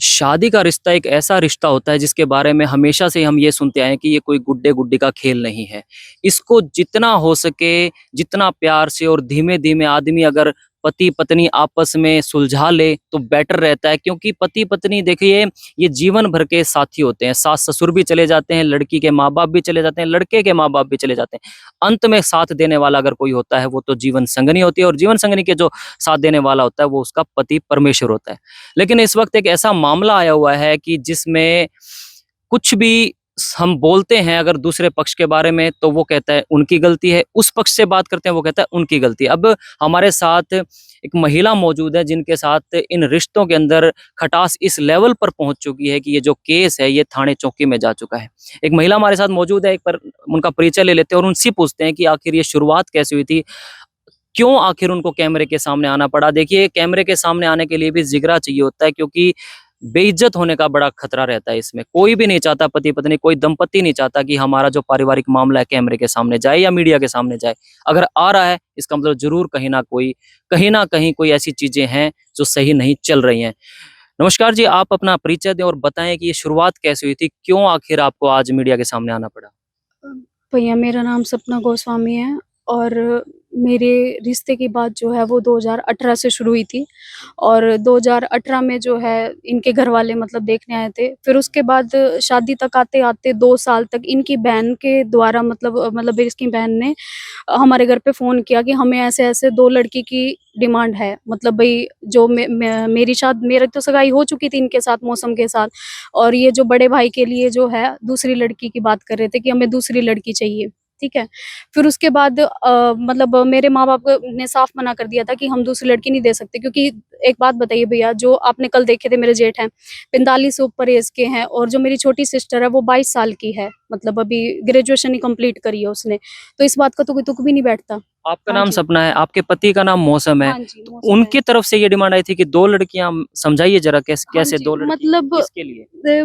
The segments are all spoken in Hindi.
शादी का रिश्ता एक ऐसा रिश्ता होता है जिसके बारे में हमेशा से हम ये सुनते आए हैं कि ये कोई गुड्डे-गुड्डी का खेल नहीं है। इसको जितना हो सके, जितना प्यार से और धीमे-धीमे आदमी अगर पति-पत्नी आपस में सुलझा ले तो बेटर रहता है, क्योंकि पति-पत्नी देखिए ये जीवन भर के साथी होते हैं। सास-ससुर भी चले जाते हैं, लड़की के माँ-बाप भी चले जाते हैं, लड़के के माँ-बाप भी चले जाते हैं। अंत में साथ देने वाला अगर कोई होता है वो तो जीवन संगिनी होती है, और जीवन संगिनी के जो साथ देने वाला होता है वो उसका पति परमेश्वर होता है। लेकिन इस वक्त एक ऐसा मामला आया हुआ है कि जिसमें कुछ भी हम बोलते हैं अगर दूसरे पक्ष के बारे में तो वो कहता है उनकी गलती है, उस पक्ष से बात करते हैं वो कहता है उनकी गलती है। अब हमारे साथ एक महिला मौजूद है जिनके साथ इन रिश्तों के अंदर खटास इस लेवल पर पहुंच चुकी है कि ये जो केस है ये थाने चौकी में जा चुका है। एक महिला हमारे साथ मौजूद है, एक पर उनका परिचय ले लेते हैं और उनसे पूछते हैं कि आखिर ये शुरुआत कैसे हुई थी, क्यों आखिर उनको कैमरे के सामने आना पड़ा। देखिए कैमरे के सामने आने के लिए भी जिगरा चाहिए होता है, क्योंकि बेइज्जत होने का बड़ा खतरा रहता है इसमें। कोई भी नहीं चाहता, पति पत्नी कोई दंपति नहीं चाहता कि हमारा जो पारिवारिक मामला है कैमरे के सामने जाए या मीडिया के सामने जाए। अगर आ रहा है इसका मतलब जरूर कहीं ना कहीं कोई ऐसी चीजें हैं जो सही नहीं चल रही हैं। नमस्कार जी, आप अपना परिचय दें और बताएं कि ये शुरुआत कैसे हुई थी, क्यों आखिर आपको आज मीडिया के सामने आना पड़ा। भैया मेरा नाम सपना गोस्वामी है और मेरे रिश्ते की बात जो है वो 2018 से शुरू हुई थी और 2018 में जो है इनके घर वाले मतलब देखने आए थे। फिर उसके बाद शादी तक आते-आते 2 साल तक इनकी बहन के द्वारा मतलब इसकी बहन ने हमारे घर पे फ़ोन किया कि हमें ऐसे-ऐसे 2 लड़की की डिमांड है। मतलब भई जो मेरी तो सगाई हो चुकी थी इनके साथ, मौसम के साथ, और ये जो बड़े भाई के लिए जो है दूसरी लड़की की बात कर रहे थे कि हमें दूसरी लड़की चाहिए, ठीक है? फिर उसके बाद मतलब मेरे माँ-बाप ने साफ मना कर दिया था कि हम दूसरी लड़की नहीं दे सकते, क्योंकि एक बात बताइए भैया, जो आपने कल देखे थे मेरे जेठ हैं, 45 से ऊपर एज के हैं, और जो मेरी छोटी सिस्टर है वो 22 साल की है, मतलब अभी ग्रेजुएशन ही कंप्लीट करी है उसने। तो इस बात का तो कोई तुक भी नहीं बैठता। आपका हाँ नाम जी। सपना है, आपके पति का नाम मौसम है, हाँ जी, तो मौसम है। उनकी तरफ से ये डिमांड आई थी कि 2 लड़कियां, समझाइए जरा कैसे हाँ कैसे जी, 2 लड़की मतलब किसके लिए।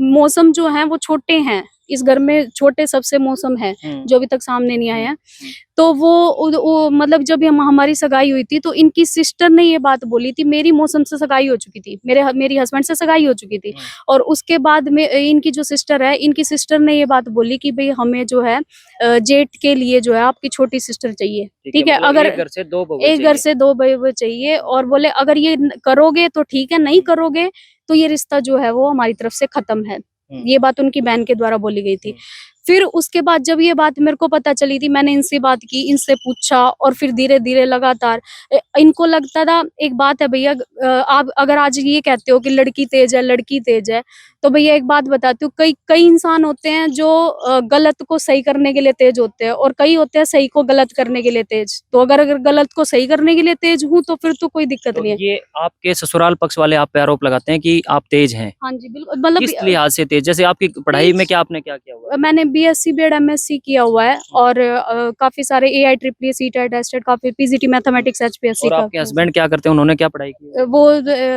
मौसम जो हैं वो छोटे हैं, इस घर में छोटे सबसे मौसम है, हम्म। जो अभी तक सामने नहीं आए हम्म। हैं। तो वो मतलब जब हमारी सगाई हुई थी तो इनकी सिस्टर ने ये बात बोली थी, मेरी मौसम से सगाई हो चुकी थी, मेरी हस्बैंड से सगाई हो चुकी थी, हम्म। और उसके बाद में इनकी जो सिस्टर है, इनकी सिस्टर ने ये बात बोली कि भई हमें जो है जेठ के लिए जो है आपकी छोटी सिस्टर चाहिए, ठीक है, ठीक है? मतलब अगर एक घर से 2 बहुएं एक घर चाहिए। से 2 बहू चाहिए, और बोले अगर ये करोगे तो ठीक है, नहीं करोगे तो ये रिश्ता जो है वो हमारी तरफ से खत्म है। हम्म। ये बात उनकी बहन के द्वारा बोली गई थी। हम्म। फिर उसके बाद जब ये बात मेरे को पता चली थी, मैंने इनसे बात की, इनसे पूछा, और फिर धीरे-धीरे लगातार इनको लगता था, एक बात है भैया, आप अगर आज ये कहते हो कि लड़की तेज है, लड़की तेज है, तो भैया एक बात बताती हूँ, कई कई इंसान होते हैं जो गलत को सही करने के लिए तेज होते हैं, और कई होते हैं सही को गलत करने के लिए तेज। तो अगर गलत को सही करने के लिए तेज हूँ तो फिर तो कोई दिक्कत तो नहीं है। ये आपके ससुराल पक्ष वाले आप पे आरोप लगाते हैं कि आप तेज हैं। हाँ जी, बिल्कुल, मतलब किस लिहाज से तेज, जैसे आपकी पढ़ाई में तेज, क्या आपने क्या किया हुआ है। मैंने बीएससी बीएड एमएससी किया हुआ है, हम्म। और काफ़ी सारे एआई ट्रिपल सीटेट टेस्टेड, काफ़ी पीजीटी मैथमेटिक्स एचपीएससी और का आपके किया है। हस्बैंड क्या करते हैं, उन्होंने क्या पढ़ाई की है। वो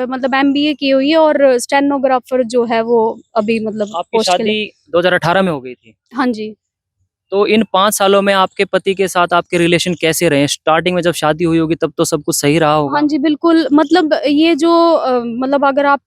मतलब एमबीए की हुई है, और स्टेनोग्राफर जो है वो अभी मतलब आपकी पोस्ट के लिए। शादी 2018 में हो गई थी। हाँ जी। तो इन 5 सालों में आपके पति के साथ आपके रिलेशन कैसे रहे? स्टार्टिंग में जब शादी हुई होगी तब तो सब कुछ सही रहा हाँ होगा। जी, बिल्कुल, मतलब ये जो मतलब अगर आप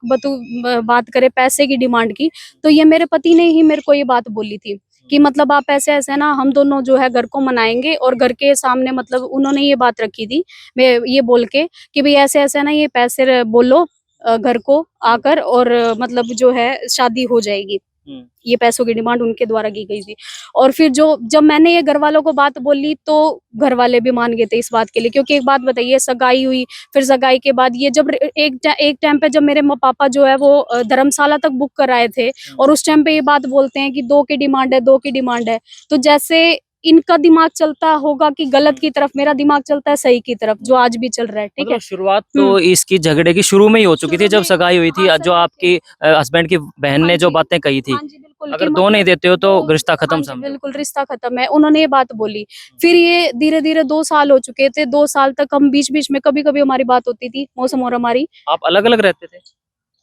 बात करें पैसे की डिमांड की, तो ये मेरे पति ने ही मेरे को ये बात बोली थी कि मतलब आप ऐसे-ऐसे ना, हम दोनों जो है घर को मनाएँगे, और घर के सामने मतलब उन्होंने ये बात रखी थी, मैं ये बोल के कि भई ऐसे-ऐसे ना ये पैसे बोलो घर को आकर, और मतलब जो है शादी हो जाएगी। हुँ। ये पैसों की डिमांड उनके द्वारा की गई थी। और फिर जब मैंने ये घरवालों को बात बोली तो घरवाले भी मान गए थे इस बात के लिए, क्योंकि एक बात बताइए, सगाई हुई, फिर सगाई के बाद ये जब एक टाइम पे जब मेरे पापा जो है वो धर्मशाला तक बुक कराए थे, हुँ। और उस टाइम पे ये बात बोलते हैं कि 2 की डिमांड है, 2 की डिमांड है। तो जैसे इनका दिमाग चलता होगा कि गलत हुँ। की तरफ, मेरा दिमाग चलता है सही की तरफ, जो हुँ। आज भी चल रहा है, ठीक है? मतलब शुरुआत हुँ। तो इसकी झगड़े की शुरू में ही हो चुकी थी शुरू जब में, सगाई हुई थी, हाँ, जो सगाई के, आपकी हस्बैंड की बहन हाँ ने जो जी। बातें कही थी। हाँ जी, बिल्कुल, कि अगर 2 नहीं मतलब देते हो तो 2, रिश्ता हाँ खत्म जी, समझो। बिल्कुल, रिश्ता खत्म है, उन्होंने ये बात बोली। फिर ये धीरे-धीरे 2 साल हो चुके थे, 2 साल तक हम बीच-बीच में कभी-कभी हमारी बात होती थी, मौसम और हमारी। आप अलग-अलग रहते थे?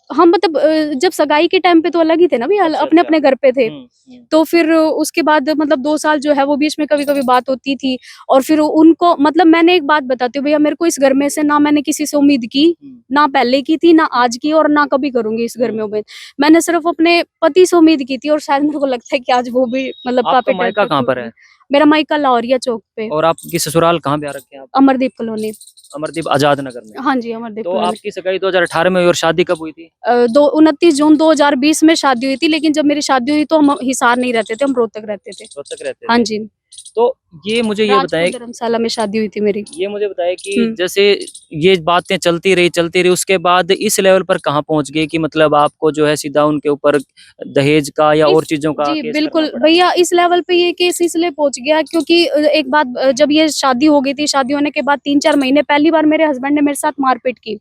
हम मतलब जब सगाई के टाइम पे तो अलग ही थे ना भैया, अच्छा, अपने अच्छा। अपने घर पे थे। हम्म। तो फिर उसके बाद मतलब 2 साल जो है वो बीच में कभी-कभी बात होती थी। और फिर उनको मतलब मैंने एक बात बताती हूँ भैया, मेरे को इस घर में से ना मैंने किसी से उम्मीद की, हम्म। ना पहले की थी, ना आज की और ना कभी करूँगी इस घर में हम्म। उम्मीद। मैंने सिर्फ़ अपने पति से उम्मीद की थी और शायद मेरे को लगता है कि आज वो भी मतलब आपका काफ़ी टाइम मायका तक कहाँ खुल पर गई। है? मेरा मायका लाहौरिया चौक पे, और आपकी ससुराल कहाँ ब्याह रखे हैं आप? अमरदीप कॉलोनी। अमरदीप आजाद नगर में। हाँ जी, अमरदीप तो कॉलोनी। आपकी सगाई 2018 में हुई और शादी कब हुई थी? 29 जून 2020 में शादी हुई थी, लेकिन जब मेरी शादी हुई तो हम हिसार नहीं रहते थे, हम रोहतक रहते थे। रोहतक रहते हाँ थे। जी, तो ये मुझे ये राजपूत बताएं, धर्मशाला में शादी हुई थी मेरी। कि हुँ। जैसे ये बातें चलती रही उसके बाद इस लेवल पर कहाँ पहुंच गई कि मतलब आपको जो है सीधा उनके ऊपर दहेज का या और इस चीजों का जी, केस करना बिल्कुल पड़ा? भैया, इस लेवल पे ये केस इसलिए पहुँच गया क्योंकि एक बात, जब ये शादी हो गई थी, शादी होने के बाद 3-4 महीने पहली बार मेरे हस्बैंड ने मेरे साथ मारपीट की।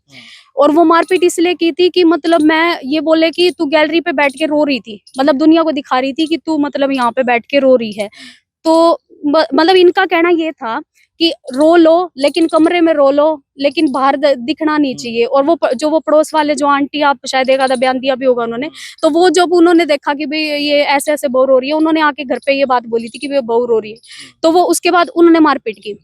और वो मारपीट इसलिए की थी कि मतलब मैं ये बोले कि तू गैलरी पे बैठ के रो रही थी। मतलब दुनिया को दिखा रही थी कि तू मतलब यहाँ पे बैठ के रो रही है। तो मतलब इनका कहना ये था कि रो लो, लेकिन कमरे में रो लो, लेकिन बाहर दिखना नहीं चाहिए। और वो जो वो पड़ोस वाले जो आंटी, आप शायद एक आधा बयान दिया भी होगा उन्होंने, तो वो जब उन्होंने देखा कि भाई ये ऐसे ऐसे बहू रो रही है, उन्होंने आके घर पे ये बात बोली थी कि भाई बहू रो रही है। तो वो उसके बाद उन्होंने मारपीट की।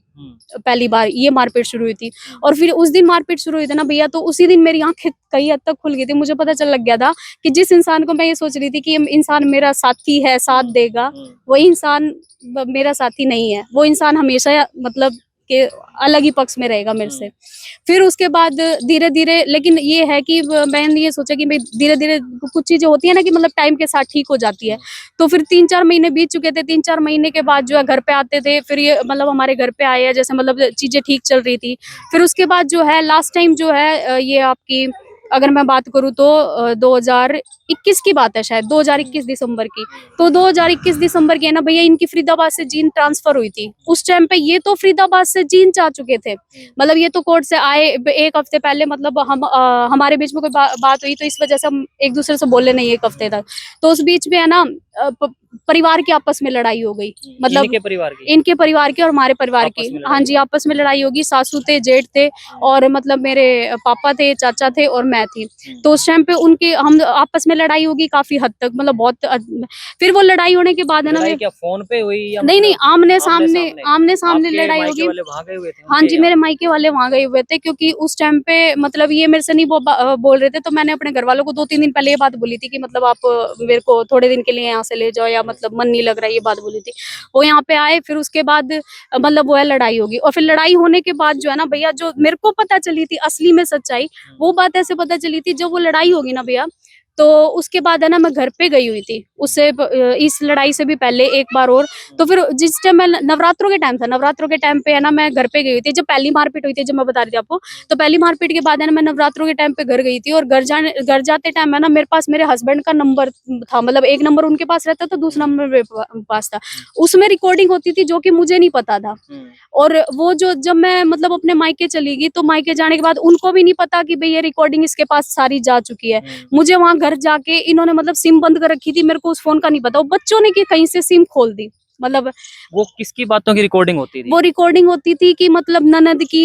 पहली बार ये मारपीट शुरू हुई थी। और फिर उस दिन मारपीट शुरू हुई थी ना भैया, तो उसी दिन मेरी आंखें कई हद तक खुल गई थी। मुझे पता चल लग गया था कि जिस इंसान को मैं ये सोच रही थी कि ये इंसान मेरा साथी है, साथ देगा, वही इंसान मेरा साथी नहीं है। वो इंसान हमेशा मतलब के अलग ही पक्ष में रहेगा मेरे से। फिर उसके बाद धीरे-धीरे, लेकिन ये है कि मैंने ये सोचा कि भाई धीरे-धीरे कुछ चीज़ें होती है ना कि मतलब टाइम के साथ ठीक हो जाती है। तो फिर 3-4 महीने बीत चुके थे, 3-4 महीने के बाद जो है घर पे आते थे, फिर ये मतलब हमारे घर पे आए हैं, जैसे मतलब चीज़ें ठीक चल रही थी। फिर उसके बाद जो है लास्ट टाइम जो है ये आपकी अगर मैं बात करूँ तो 2021 की बात है, शायद 2021 दिसंबर की। तो 2021 दिसंबर की है ना भैया, इनकी फरीदाबाद से जींद ट्रांसफर हुई थी। उस टाइम पे ये तो फरीदाबाद से जींद जा चुके थे। मतलब ये तो कोर्ट से आए 1 हफ्ते पहले, मतलब हमारे बीच में कोई बात हुई तो इस वजह से हम एक दूसरे से बोले नहीं 1 हफ्ते तक। तो उस बीच में है ना परिवार की आपस में लड़ाई हो गई। मतलब इनके परिवार की और हमारे परिवार आपस की, में लड़ाई हाँ जी, हुई। आपस में लड़ाई होगी। सासू थे, जेठ थे और मतलब मेरे पापा थे, चाचा थे और मैं थी। तो उस टाइम पे उनके हम आपस में लड़ाई होगी काफी हद तक, मतलब बहुत फिर वो लड़ाई होने के बाद है ना लड़ाई क्या फोन पे हुई या नहीं नहीं, मतलब आमने-सामने, सामने? आमने-सामने आपके लड़ाई मायके होगी। वाले वहां गए हुए थे हाँ उनके जी, यहाँ? मेरे मायके वाले वहाँ गए हुए थे क्योंकि उस टाइम पे मतलब ये मेरे से नहीं बोल रहे थे। तो मैंने अपने घर वालों को 2-3 दिन पहले ये बात बोली थी कि मतलब आप मेरे को थोड़े दिन के लिए यहाँ से ले जाओ, या मतलब मन नहीं लग रहा है, ये बात बोली थी। वो यहाँ पे आए, फिर उसके बाद मतलब वो है लड़ाई होगी। और फिर लड़ाई होने के बाद जो है ना भैया, जो मेरे को पता चली थी असली में सच्चाई, वो बात ऐसे पता चली थी जब वो लड़ाई होगी ना भैया, तो उसके बाद है ना मैं घर पे गई हुई थी। उससे इस लड़ाई से भी पहले एक बार और। तो फिर जिस टाइम मैं नवरात्रों के टाइम था, नवरात्रों के टाइम पे है ना मैं घर पे गई हुई थी। जब पहली मारपीट हुई थी, जब मैं बता रही थी आपको, तो पहली मारपीट के बाद है ना मैं नवरात्रों के टाइम पे घर गई थी। और घर जाते टाइम है ना मेरे पास मेरे हस्बैंड का नंबर था। मतलब एक नंबर उनके पास रहता था, दूसरा नंबर मेरे पास था। उसमें रिकॉर्डिंग होती थी जो कि मुझे नहीं पता था। और वो जो जब मैं मतलब अपने मायके चली गई, तो मायके जाने के बाद उनको भी नहीं पता कि भाई ये रिकॉर्डिंग इसके पास सारी जा चुकी है। मुझे वहां घर जाके इन्होंने मतलब सिम बंद कर रखी थी, मेरे को उस फोन का नहीं पता। वो बच्चों ने कि कहीं से सिम खोल दी। मतलब वो किसकी बातों की रिकॉर्डिंग होती थी? वो रिकॉर्डिंग होती थी कि मतलब ननद की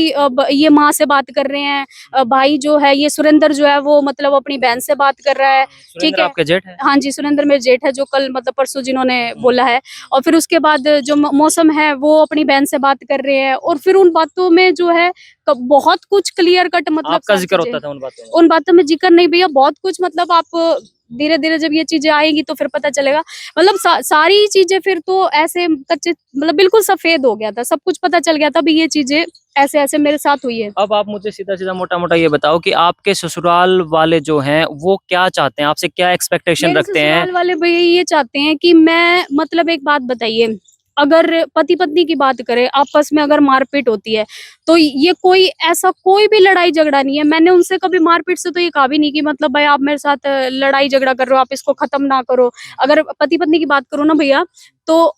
ये माँ से बात कर रहे हैं, भाई जो है ये सुरेंद्र जो है वो मतलब अपनी बहन से बात कर रहा है। ठीक सुरेंद्र है, आपके जेठ है? हाँ जी, सुरेंद्र मेरे जेठ है, जो कल मतलब परसों जिन्होंने बोला है। और फिर उसके बाद जो मौसम है वो अपनी बहन से बात कर रहे हैं। और फिर उन बातों में जो है बहुत कुछ क्लियर कट मतलब आपका सब जिक्र चीजें, होता था उन बातों में? उन बातों में जिक्र नहीं भैया, बहुत कुछ मतलब आप धीरे धीरे जब ये चीजें आएंगी तो फिर पता चलेगा। मतलब सारी चीजें फिर तो ऐसे कच्चे, मतलब बिल्कुल सफेद हो गया था, सब कुछ पता चल गया था भी ये चीजें ऐसे ऐसे मेरे साथ हुई है। अब आप मुझे सीधा सीधा मोटा मोटा ये बताओ कि आपके ससुराल वाले जो हैं वो क्या चाहते हैं आपसे, क्या एक्सपेक्टेशन मेरे रखते हैं? ससुराल वाले भैया ये चाहते हैं कि मैं मतलब एक बात बताइए, अगर पति पत्नी की बात करें, आपस में अगर मारपीट होती है तो ये कोई ऐसा कोई भी लड़ाई झगड़ा नहीं है। मैंने उनसे कभी मारपीट से तो ये कहा भी नहीं कि मतलब भाई आप मेरे साथ लड़ाई झगड़ा कर रहे हो, आप इसको खत्म ना करो। अगर पति पत्नी की बात करो ना भैया, तो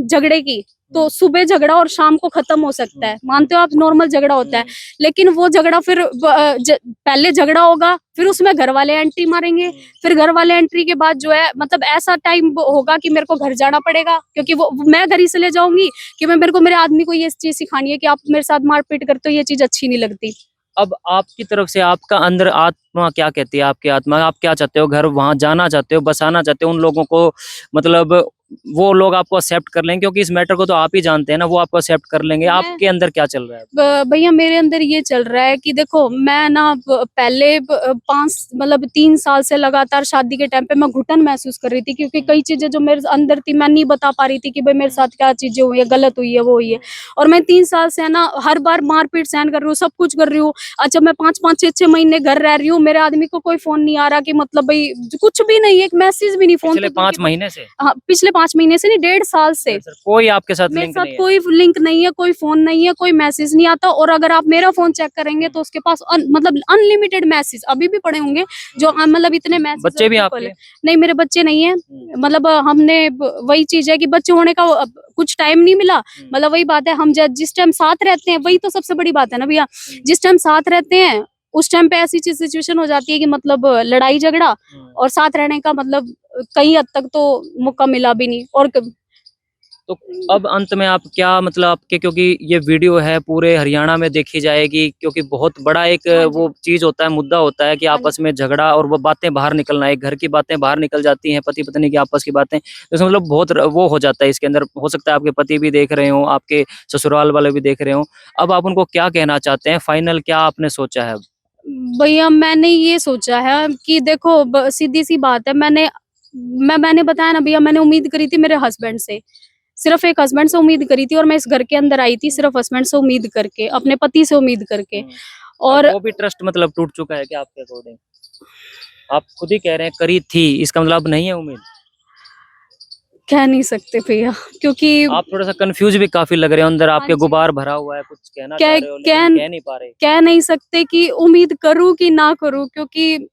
झगड़े की तो सुबह झगड़ा और शाम को खत्म हो सकता है, मानते हो आप, नॉर्मल झगड़ा होता है। लेकिन वो झगड़ा फिर पहले झगड़ा होगा, फिर उसमें घर वाले एंट्री मारेंगे, फिर घर वाले एंट्री के बाद जो है मतलब ऐसा टाइम होगा कि मेरे को घर जाना पड़ेगा, क्योंकि वो मैं घर ही से ले जाऊंगी कि मैं मेरे को मेरे आदमी को ये चीज सिखानी है कि आप मेरे साथ मारपीट करते हो, ये चीज अच्छी नहीं लगती। अब आपकी तरफ से आपका अंदर आत्मा क्या कहती है? आपकी आत्मा आप क्या चाहते हो? घर वहाँ जाना चाहते हो, बसाना चाहते हो उन लोगों को, मतलब वो लोग आपको एक्सेप्ट कर लेंगे? क्योंकि इस मैटर को तो आप ही जानते हैं ना, वो आपको एक्सेप्ट कर लेंगे। मैं आपके अंदर क्या चल रहा है? भैया मेरे अंदर ये चल रहा है कि देखो मैं ना पहले 3 साल से लगातार शादी के टाइम पे मैं घुटन महसूस कर रही थी, क्योंकि कई चीजें जो मेरे अंदर थी मैं नहीं बता पा रही थी कि भाई मेरे साथ क्या चीजें हुई है, गलत हुई है, वो हुई है। और मैं 3 साल से है ना हर बार मारपीट सहन कर रही हूँ, सब कुछ कर रही हूँ। अच्छा, मैं 5-5 6-6 महीने घर रह रही हूँ, मेरे आदमी को कोई फोन नहीं आ रहा कि मतलब भाई कुछ भी नहीं, एक मैसेज भी नहीं, फोन पिछले तो दूर 5 की बात। महीने से? हाँ, पिछले 5 महीने से नहीं, 1.5 साल से सर, कोई आपके साथ मेरे लिंक साथ नहीं है? कोई लिंक नहीं है, कोई फोन नहीं है, कोई मैसेज नहीं आता। और अगर आप मेरा फोन चेक करेंगे तो उसके पास मतलब अनलिमिटेड मैसेज अभी भी पड़े होंगे, जो मतलब इतने मैसेज बच्चे भी आपके? नहीं, मेरे बच्चे नहीं है। मतलब हमने वही चीज है कि बच्चे होने का कुछ टाइम नहीं मिला। मतलब वही बात है, हम जिस टाइम साथ रहते हैं, वही तो सबसे बड़ी बात है ना भैया। जिस टाइम साथ रहते हैं उस टाइम पे ऐसी चीज सिचुएशन हो जाती है कि मतलब लड़ाई झगड़ा, और साथ रहने का मतलब कई हद तक तो मौका मिला भी नहीं। और तो अब अंत में आप क्या, मतलब आपके, क्योंकि ये वीडियो है पूरे हरियाणा में देखी जाएगी, क्योंकि बहुत बड़ा एक हाँ जी, वो चीज होता है, मुद्दा होता है कि हाँ आपस जी। में झगड़ा और वो बातें बाहर निकलना, एक घर की बातें बाहर निकल जाती हैं, पति पत्नी की आपस की बातें, तो इसमें मतलब बहुत वो हो जाता है। इसके अंदर हो सकता है आपके पति भी देख रहे हो, आपके ससुराल वाले भी देख रहे हो। अब आप उनको क्या कहना चाहते हैं? फाइनल क्या आपने सोचा है अब? भैया मैंने ये सोचा है कि देखो सीधी सी बात है, मैंने बताया ना भैया, मैंने उम्मीद करी थी मेरे हस्बैंड से, सिर्फ एक हस्बैंड से उम्मीद करी थी। और मैं इस घर के अंदर आई थी सिर्फ हस्बैंड से उम्मीद करके, अपने पति से उम्मीद करके। अब और वो भी ट्रस्ट मतलब टूट चुका है क्या आपके अकॉर्डिंग? आप खुद ही कह रहे हैं करी थी, इसका मतलब अब नहीं है उम्मीद? कह नहीं सकते भैया, क्योंकि आप थोड़ा सा कंफ्यूज भी काफी लग रहे हो, अंदर हाँ आपके जी, गुबार भरा हुआ है, कुछ कहना चाह कह रहे हो लेकिन कह कह नहीं पा रहे। कह नहीं सकते कि उम्मीद करूं कि ना करूं, क्योंकि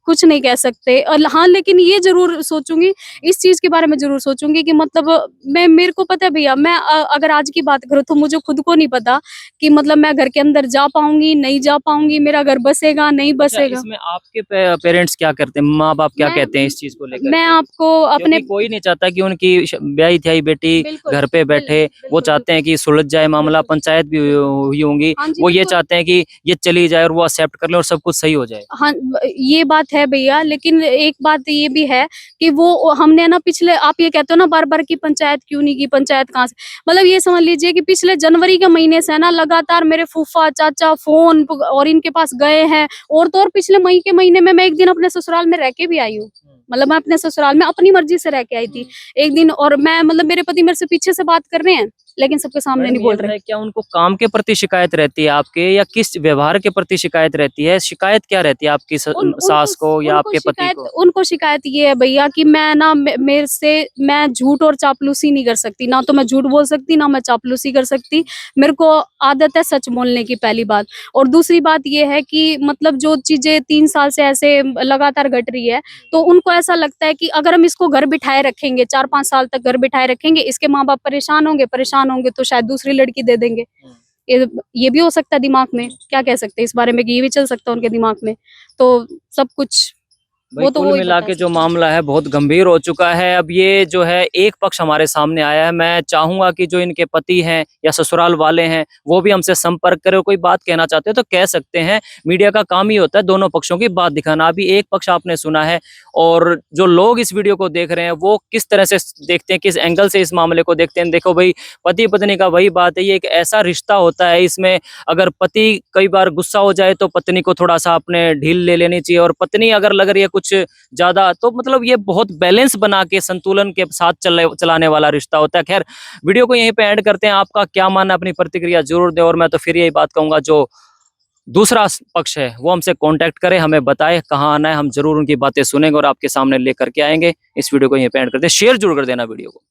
कुछ नहीं कह सकते। और हाँ, लेकिन ये ज़रूर सोचूँगी, इस चीज़ के बारे में ज़रूर सोचूँगी कि मतलब मेरे को पता है भैया, मैं अगर आज की बात करूँ तो मुझे खुद को नहीं पता कि मतलब मैं घर के अंदर जा पाऊँगी, नहीं जा पाऊँगी, मेरा घर बसेगा, नहीं अच्छा, बसेगा। इसमें आपके पेरेंट्स क्या करते हैं, माँ बाप क्या मैं कहते हैं इस चीज को लेकर मैं के? आपको अपने क्योंकि कोई नहीं चाहता कि उनकी ब्याही थी बेटी बिल्कुल, घर पे बैठे, वो बिल्कुल, चाहते बिल्कुल, हैं कि सुलझ जाए मामला, बिल्कुल। पंचायत भी हुई होंगी, हाँ जी, वो ये बिल्कुल। चाहते हैं कि ये चली जाए और वो एक्सेप्ट कर ले और सब कुछ सही हो जाए। हाँ, ये बात है भैया, लेकिन एक बात ये भी है कि वो हमने ना पिछले, आप ये कहते हो ना बार-बार कि पंचायत क्यों नहीं की, पंचायत कहाँ से? मतलब ये समझ लीजिए कि पिछले जनवरी के महीने से है ना लगातार मेरे फूफा, चाचा फ़ोन और इनके पास गए हैं। और तो और पिछले मई के महीने में मैं एक दिन अपने ससुराल में रह के भी आई हूँ। मतलब मैं अपने ससुराल में अपनी मर्ज़ी से रह के आई थी। एक दिन, और मैं मतलब मेरे पति मेरे से पीछे से बात कर रहे हैं, लेकिन सबके सामने मैडम नहीं ये बोल रहे। बताइए, क्या उनको काम के प्रति शिकायत रहती है आपके, या किस व्यवहार के प्रति शिकायत रहती है? शिकायत क्या रहती है आपकी उन उनको सास को या उनको आपके पति शिकायत को? उनको शिकायत ये है भैया कि मैं ना मेरे से मैं झूठ और चापलूसी नहीं कर सकती, ना तो मैं झूठ बोल सकती, ना मैं चापलूसी कर सकती। मेरे को आदत है सच बोलने की, पहली बात। और दूसरी बात ये है कि मतलब जो चीज़ें 3 साल से ऐसे लगातार घट रही है, तो उनको ऐसा लगता है कि अगर हम इसको घर बिठाए रखेंगे, 4-5 साल तक घर बिठाए रखेंगे, इसके माँ-बाप परेशान होंगे तो शायद दूसरी लड़की दे देंगे। ये ये भी हो सकता है दिमाग में, क्या कह सकते हैं इस बारे में कि ये भी चल सकता है उनके दिमाग में। तो सब कुछ भाई वो तो कुल वो ही मिला बता के जो सकते हैं। मामला है बहुत गंभीर हो चुका है। अब ये जो है एक पक्ष हमारे सामने आया है। मैं चाहूंगा कि जो इनके पति हैं या ससुराल वाले हैं वो भी हमसे संपर्क करें, कोई बात कहना चाहते हैं तो कह सकते हैं। मीडिया का काम ही होता है दोनों पक्षों की बात दिखाना। अभी एक पक्ष आपने सुना है, और जो लोग इस वीडियो को देख रहे हैं वो किस तरह से देखते हैं, किस एंगल से इस मामले को देखते हैं। देखो भाई, पति पत्नी का वही बात है, ये एक ऐसा रिश्ता होता है, इसमें अगर पति कई बार गुस्सा हो जाए तो पत्नी को थोड़ा सा अपने ढील ले लेनी चाहिए, और पत्नी अगर लग रही है कुछ ज्यादा, तो मतलब ये बहुत बैलेंस बना के संतुलन के साथ चलाने वाला रिश्ता होता है। खैर, वीडियो को यहीं पे एंड करते हैं। आपका क्या मानना, अपनी प्रतिक्रिया जरूर दें, और मैं तो फिर यही बात कहूंगा, जो दूसरा पक्ष है वो हमसे कांटेक्ट करे, हमें बताए कहाँ आना है, हम जरूर उनकी बातें सुनेंगे और आपके सामने लेकर के आएंगे। इस वीडियो को यहीं पे एंड करते हैं। शेयर जरूर कर देना वीडियो को।